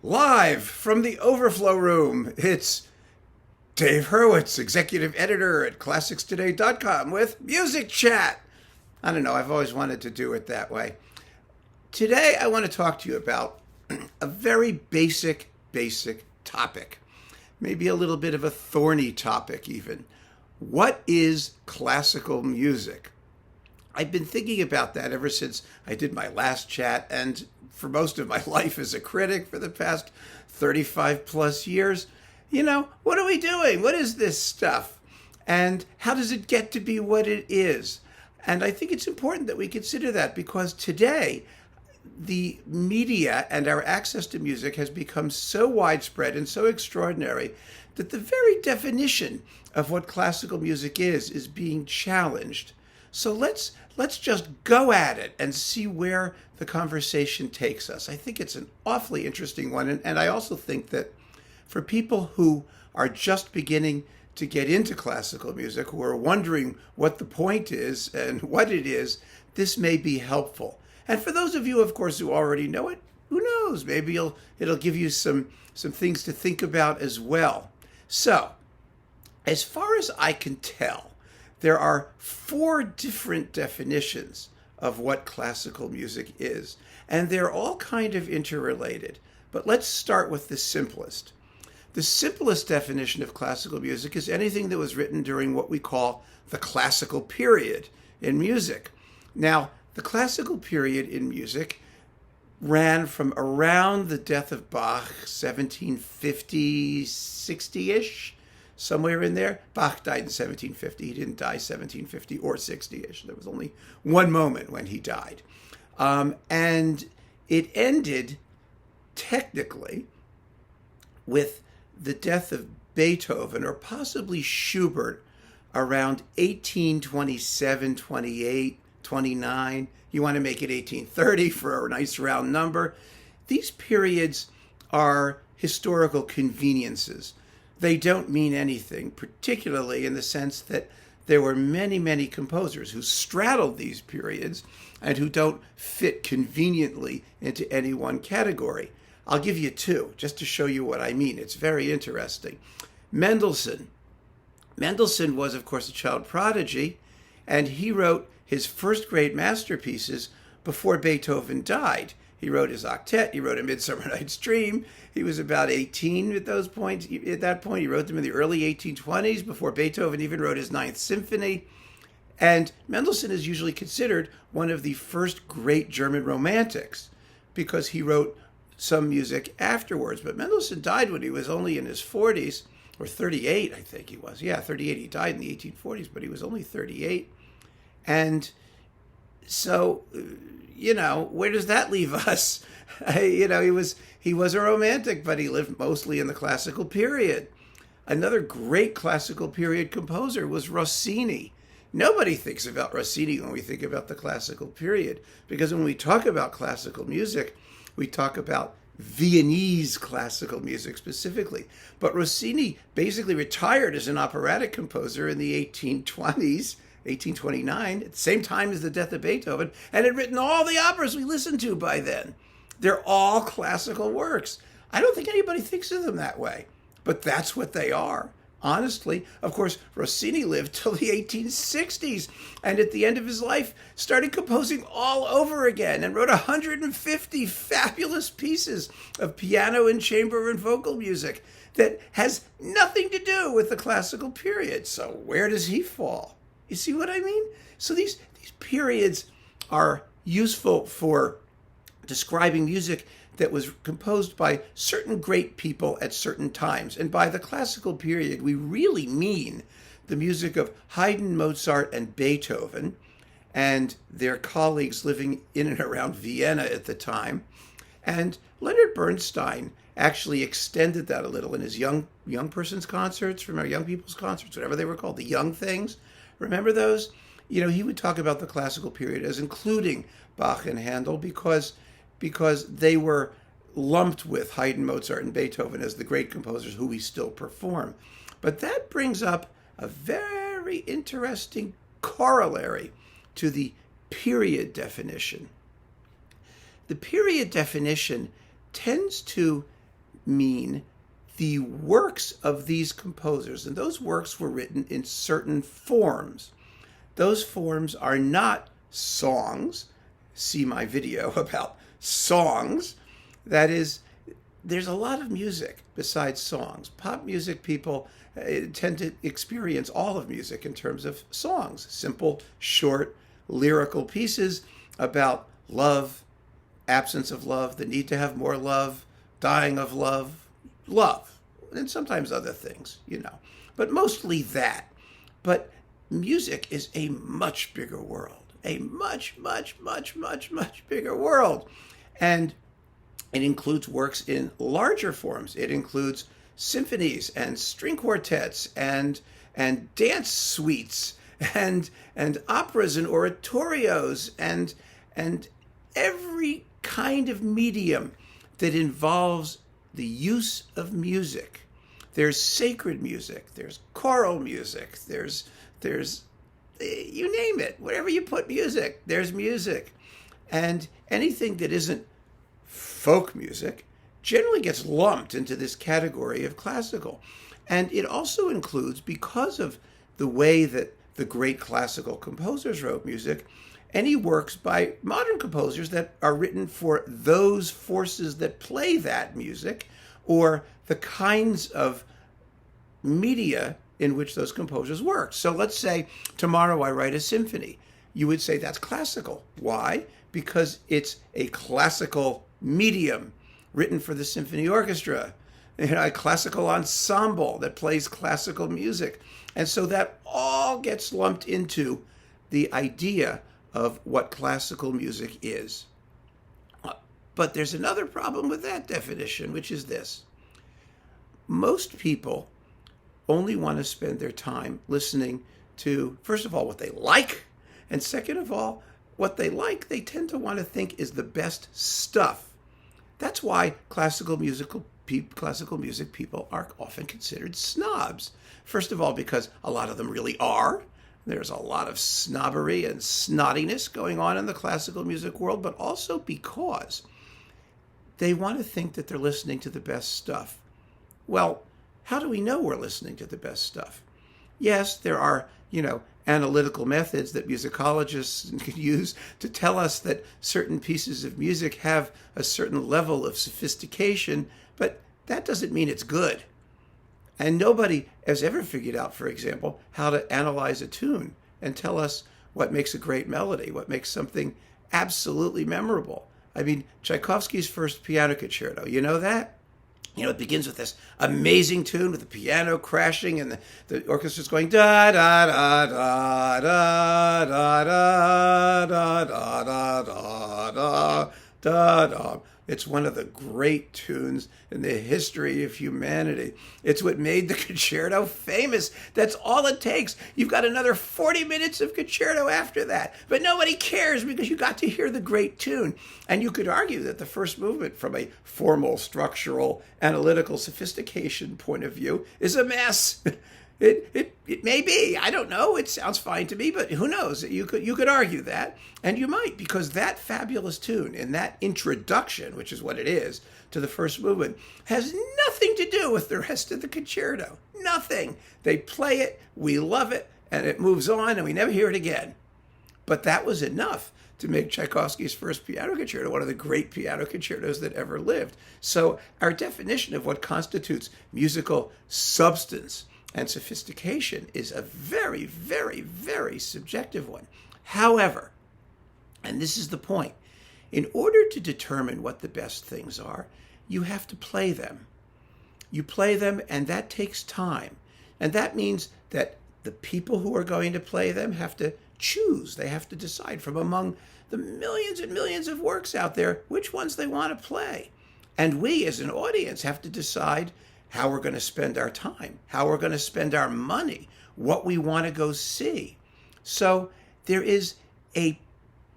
Live from the overflow room, it's Dave Hurwitz, executive editor at classicstoday.com with Music Chat. I don't know, I've always wanted to do it that way. Today I want to talk to you about a very basic topic. Maybe a little bit of a thorny topic even. What is classical music? I've been thinking about that ever since I did my last chat, and for most of my life as a critic for the past 35 plus years. You know, what are we doing? What is this stuff? And how does it get to be what it is? And I think it's important that we consider that because today, the media and our access to music has become so widespread and so extraordinary that the very definition of what classical music is being challenged. So let's just go at it and see where the conversation takes us. I think it's an awfully interesting one. And I also think that for people who are just beginning to get into classical music, who are wondering what the point is and what it is, this may be helpful. And for those of you, of course, who already know it, who knows? Maybe it'll give you some things to think about as well. So, as far as I can tell, there are 4 different definitions of what classical music is, and they're all kind of interrelated. But let's start with the simplest. The simplest definition of classical music is anything that was written during what we call the classical period in music. Now, the classical period in music ran from around the death of Bach, 1750, 60-ish, somewhere in there. Bach died in 1750. He didn't die 1750 or 60-ish. There was only one moment when he died. And it ended, technically, with the death of Beethoven, or possibly Schubert, around 1827, 28, 29. You want to make it 1830 for a nice round number. These periods are historical conveniences. They don't mean anything, particularly in the sense that there were many composers who straddled these periods and who don't fit conveniently into any one category. I'll give you 2 just to show you what I mean. It's very interesting. Mendelssohn. Mendelssohn was, of course, a child prodigy, and he wrote his first great masterpieces before Beethoven died. He wrote his octet. He wrote A Midsummer Night's Dream. He was about 18 at those points. At that point, he wrote them in the early 1820s, before Beethoven even wrote his Ninth Symphony. And Mendelssohn is usually considered one of the first great German romantics because he wrote some music afterwards. But Mendelssohn died when he was only in his 40s, or 38, I think he was. Yeah, 38. He died in the 1840s, but he was only 38. And so, you know, where does that leave us? He was a romantic, but he lived mostly in the classical period. Another great classical period composer was Rossini. Nobody thinks about Rossini when we think about the classical period, because when we talk about classical music, we talk about Viennese classical music specifically. But Rossini basically retired as an operatic composer in the 1820s, 1829, at the same time as the death of Beethoven, and had written all the operas we listen to by then. They're all classical works. I don't think anybody thinks of them that way, but that's what they are. Honestly, of course, Rossini lived till the 1860s, and at the end of his life started composing all over again and wrote 150 fabulous pieces of piano and chamber and vocal music that has nothing to do with the classical period. So where does he fall? You see what I mean? So these periods are useful for describing music that was composed by certain great people at certain times. And by the classical period, we really mean the music of Haydn, Mozart, and Beethoven, and their colleagues living in and around Vienna at the time. And Leonard Bernstein actually extended that a little in his young person's concerts, remember, young people's concerts, whatever they were called, the young things. Remember those? You know, he would talk about the classical period as including Bach and Handel because they were lumped with Haydn, Mozart, and Beethoven as the great composers who we still perform. But that brings up a very interesting corollary to the period definition. The period definition tends to mean the works of these composers, and those works were written in certain forms. Those forms are not songs. See my video about songs. That is, there's a lot of music besides songs. Pop music people tend to experience all of music in terms of songs, simple, short, lyrical pieces about love, absence of love, the need to have more love, dying of love, and sometimes other things, but mostly that. But music is a much bigger world, a much, much, much, much, much bigger world. And it includes works in larger forms. It includes symphonies and string quartets and dance suites and operas and oratorios and every kind of medium that involves the use of music. There's sacred music, there's choral music, there's you name it, wherever you put music, there's music. And anything that isn't folk music generally gets lumped into this category of classical. And it also includes, because of the way that the great classical composers wrote music, any works by modern composers that are written for those forces that play that music, or the kinds of media in which those composers worked. So let's say tomorrow I write a symphony. You would say that's classical. Why? Because it's a classical medium written for the symphony orchestra, a classical ensemble that plays classical music. And so that all gets lumped into the idea of what classical music is. But there's another problem with that definition, which is this. Most people only want to spend their time listening to, first of all, what they like, and second of all, what they like, they tend to want to think is the best stuff. That's why classical music people are often considered snobs. First of all, because a lot of them really are. There's a lot of snobbery and snottiness going on in the classical music world, but also because they want to think that they're listening to the best stuff. Well, how do we know we're listening to the best stuff? Yes, there are, analytical methods that musicologists can use to tell us that certain pieces of music have a certain level of sophistication, but that doesn't mean it's good. And nobody has ever figured out, for example, how to analyze a tune and tell us what makes a great melody, what makes something absolutely memorable. I mean, Tchaikovsky's first piano concerto, you know that? It begins with this amazing tune with the piano crashing and the orchestra's going da da da da da da da da da da da da da. It's one of the great tunes in the history of humanity. It's what made the concerto famous. That's all it takes. You've got another 40 minutes of concerto after that. But nobody cares because you got to hear the great tune. And you could argue that the first movement, from a formal, structural, analytical sophistication point of view, is a mess. It may be. I don't know. It sounds fine to me, but who knows? You could argue that, and you might, because that fabulous tune in that introduction, which is what it is, to the first movement, has nothing to do with the rest of the concerto. Nothing. They play it, we love it, and it moves on, and we never hear it again. But that was enough to make Tchaikovsky's first piano concerto one of the great piano concertos that ever lived. So our definition of what constitutes musical substance and sophistication is a very, very, very subjective one. However, and this is the point, in order to determine what the best things are, you have to play them. You play them, and that takes time. And that means that the people who are going to play them have to choose. They have to decide from among the millions and millions of works out there which ones they want to play. And we, as an audience, have to decide how we're going to spend our time, how we're going to spend our money, what we want to go see. So there is a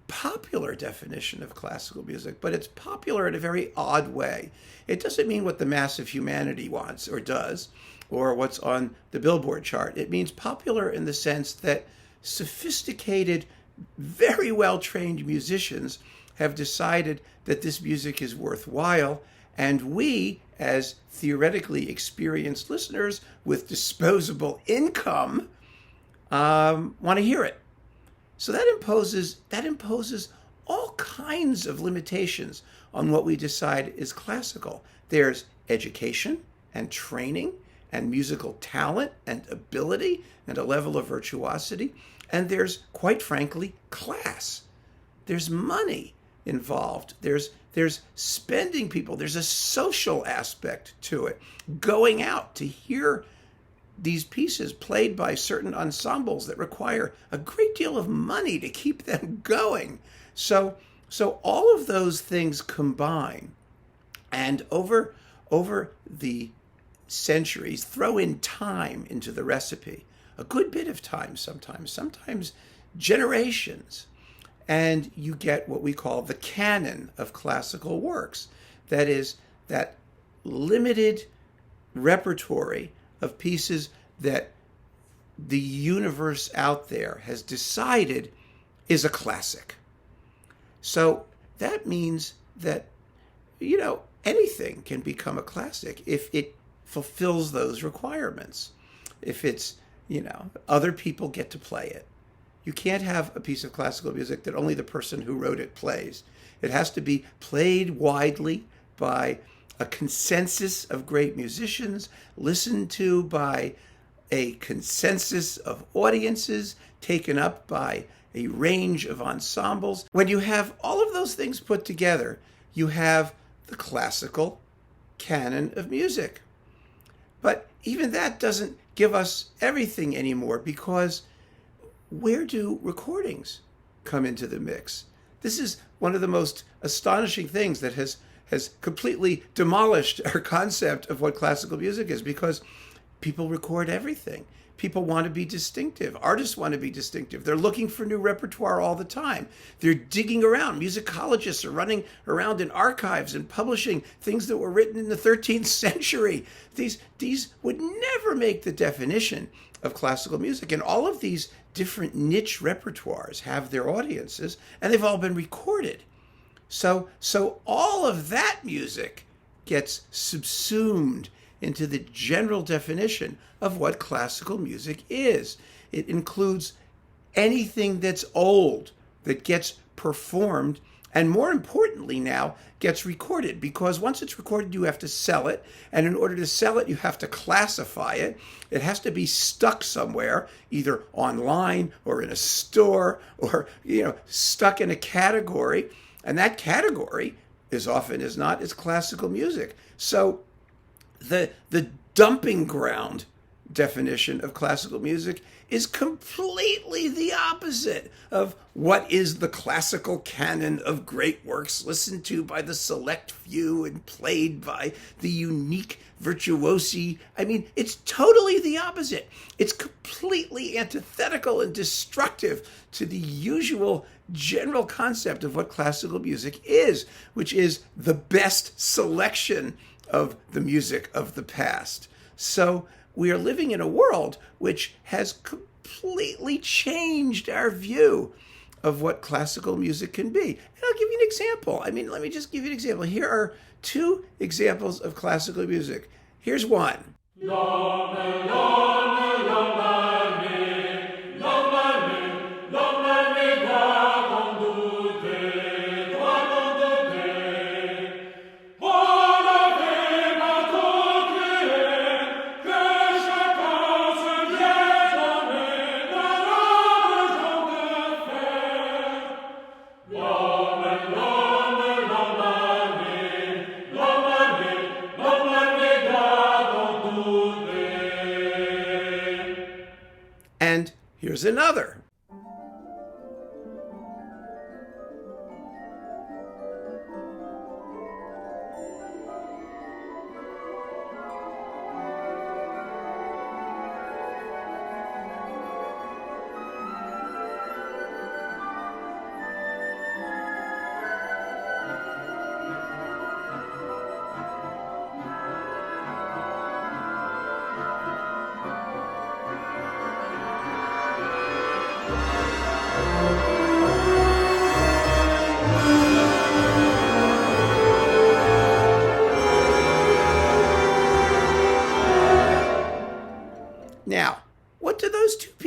popular definition of classical music, but it's popular in a very odd way. It doesn't mean what the mass of humanity wants or does, or what's on the Billboard chart. It means popular in the sense that sophisticated, very well-trained musicians have decided that this music is worthwhile, And we, as theoretically experienced listeners with disposable income, want to hear it. So that imposes all kinds of limitations on what we decide is classical. There's education and training and musical talent and ability and a level of virtuosity. And there's, quite frankly, class. There's money involved. There's spending people. There's a social aspect to it. Going out to hear these pieces played by certain ensembles that require a great deal of money to keep them going. So all of those things combine, and over the centuries, throw in time into the recipe, a good bit of time sometimes generations, and you get what we call the canon of classical works. That is, that limited repertory of pieces that the universe out there has decided is a classic. So that means that, anything can become a classic if it fulfills those requirements. If it's, other people get to play it. You can't have a piece of classical music that only the person who wrote it plays. It has to be played widely by a consensus of great musicians, listened to by a consensus of audiences, taken up by a range of ensembles. When you have all of those things put together, you have the classical canon of music. But even that doesn't give us everything anymore, because where do recordings come into the mix? This is one of the most astonishing things that has completely demolished our concept of what classical music is, because people record everything. People want to be distinctive. Artists want to be distinctive. They're looking for new repertoire all the time. They're digging around. Musicologists are running around in archives and publishing things that were written in the 13th century. These would never make the definition of classical music. And all of these different niche repertoires have their audiences, and they've all been recorded. So all of that music gets subsumed into the general definition of what classical music is. It includes anything that's old, that gets performed, and more importantly now, gets recorded. Because once it's recorded, you have to sell it. And in order to sell it, you have to classify it. It has to be stuck somewhere, either online or in a store, or stuck in a category. And that category, as often as not, is classical music. So the dumping ground definition of classical music is completely the opposite of what is the classical canon of great works listened to by the select few and played by the unique virtuosi. I mean, it's totally the opposite. It's completely antithetical and destructive to the usual general concept of what classical music is, which is the best selection of the music of the past. So we are living in a world which has completely changed our view of what classical music can be. And I'll give you an example. Let me just give you an example. Here are two examples of classical music. Here's one. And here's another.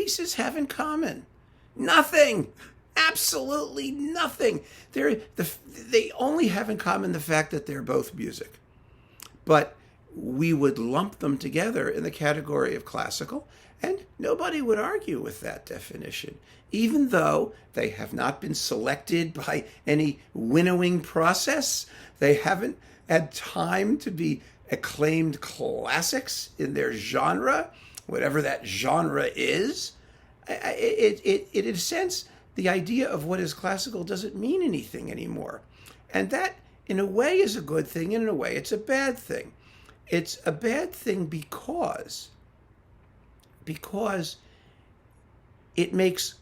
pieces have in common? Nothing. Absolutely nothing. They only have in common the fact that they're both music. But we would lump them together in the category of classical, and nobody would argue with that definition, even though they have not been selected by any winnowing process. They haven't had time to be acclaimed classics in their genre, whatever that genre is. In a sense, the idea of what is classical doesn't mean anything anymore. And that, in a way, is a good thing, and in a way, it's a bad thing. It's a bad thing because it makes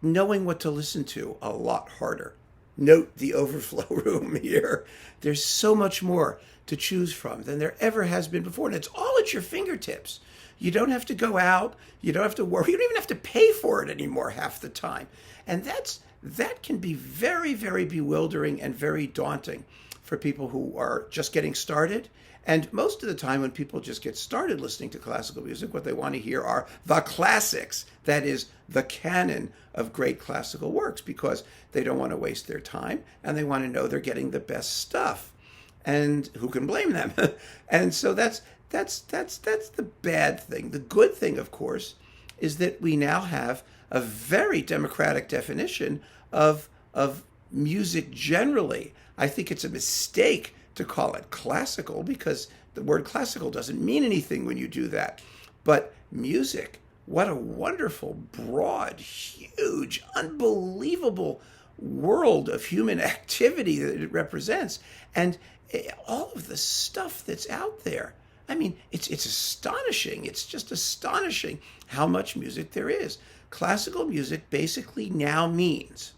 knowing what to listen to a lot harder. Note the overflow room here. There's so much more to choose from than there ever has been before, and it's all at your fingertips. You don't have to go out. You don't have to worry. You don't even have to pay for it anymore half the time. And that can be very, very bewildering and very daunting for people who are just getting started. And most of the time when people just get started listening to classical music, what they want to hear are the classics, that is, the canon of great classical works, because they don't want to waste their time and they want to know they're getting the best stuff. And who can blame them? And so that's the bad thing. The good thing, of course, is that we now have a very democratic definition of music generally. I think it's a mistake to call it classical, because the word classical doesn't mean anything when you do that. But music, what a wonderful, broad, huge, unbelievable world of human activity that it represents. And all of the stuff that's out there. I mean, it's astonishing. It's just astonishing how much music there is. Classical music basically now means,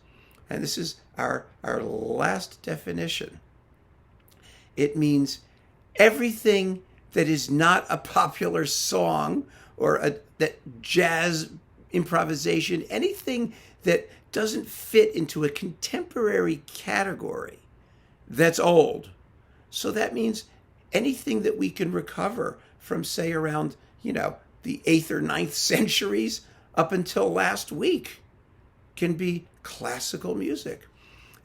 and this is our last definition, it means everything that is not a popular song or that jazz improvisation, anything that doesn't fit into a contemporary category that's old. So that means anything that we can recover from, say, around, the 8th or 9th centuries up until last week can be classical music.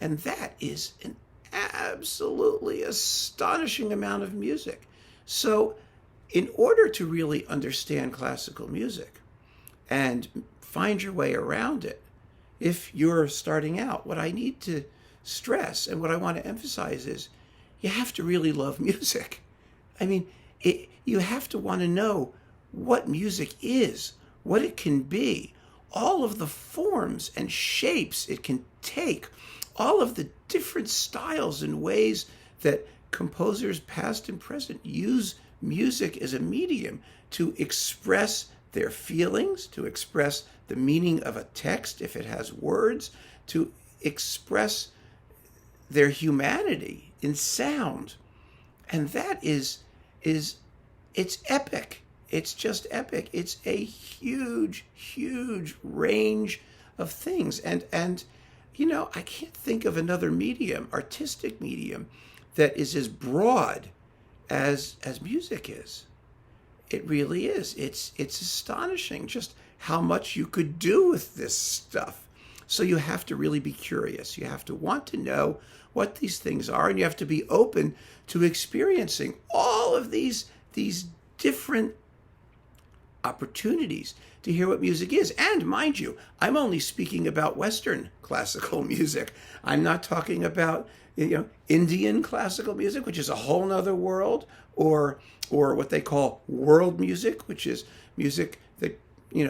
And that is an absolutely astonishing amount of music. So in order to really understand classical music and find your way around it, if you're starting out, what I need to stress and what I want to emphasize is you have to really love music. I mean, you have to want to know what music is, what it can be, all of the forms and shapes it can take, all of the different styles and ways that composers past and present use music as a medium to express their feelings, to express the meaning of a text if it has words, to express their humanity in sound. And that is it's epic. It's just epic. It's a huge, huge range of things. And I can't think of another medium, artistic medium, that is as broad as music is. It really is. It's astonishing just how much you could do with this stuff. So you have to really be curious. You have to want to know what these things are, and you have to be open to experiencing all of these different opportunities to hear what music is. And mind you, I'm only speaking about Western classical music. I'm not talking about Indian classical music, which is a whole nother world, or what they call world music, which is music that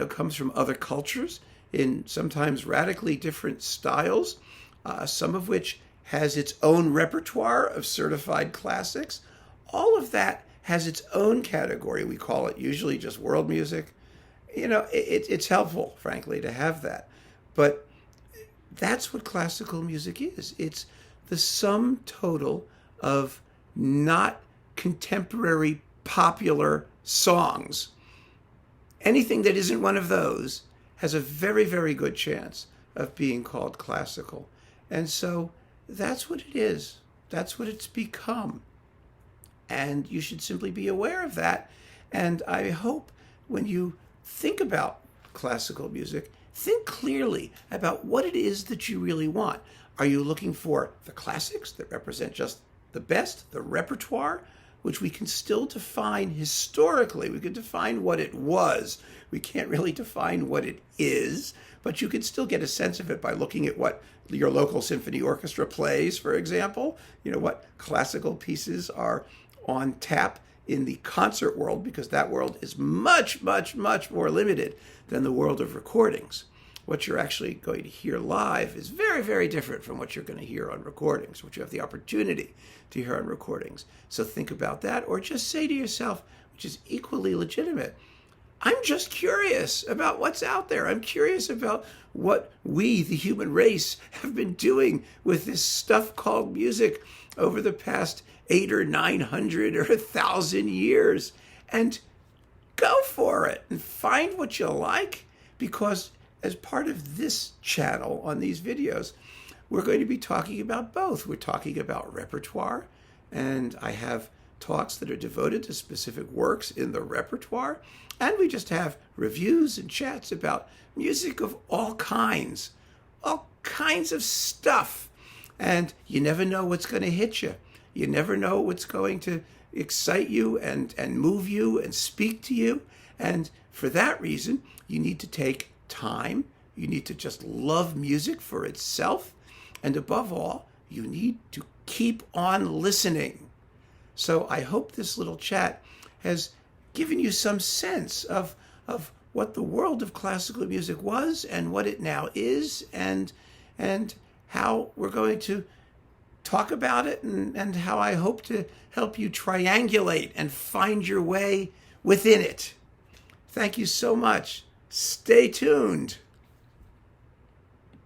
comes from other cultures in sometimes radically different styles, some of which has its own repertoire of certified classics. All of that has its own category. We call it usually just world music. It's helpful, frankly, to have that. But that's what classical music is. It's the sum total of not contemporary popular songs. Anything that isn't one of those has a very, very good chance of being called classical. And so that's what it is. That's what it's become. And you should simply be aware of that. And I hope when you think about classical music, think clearly about what it is that you really want. Are you looking for the classics that represent just the best, the repertoire, which we can still define historically? We can define what it was. We can't really define what it is, but you can still get a sense of it by looking at what your local symphony orchestra plays, for example. You know, what classical pieces are on tap in the concert world, because that world is much, much, much more limited than the world of recordings. What you're actually going to hear live is very, very different from what you're going to hear on recordings, what you have the opportunity to hear on recordings. So think about that, or just say to yourself, which is equally legitimate, I'm just curious about what's out there. I'm curious about what we, the human race, have been doing with this stuff called music over the past 800 or 900 or 1,000 years. And go for it and find what you like, because as part of this channel on these videos, we're going to be talking about both. We're talking about repertoire, and I have talks that are devoted to specific works in the repertoire, and we just have reviews and chats about music of all kinds of stuff. And you never know what's going to hit you. You never know what's going to excite you and move you and speak to you. And for that reason, you need to take time. You need to just love music for itself. And above all, you need to keep on listening. So I hope this little chat has given you some sense of what the world of classical music was and what it now is, and how we're going to talk about it, and how I hope to help you triangulate and find your way within it. Thank you so much. Stay tuned.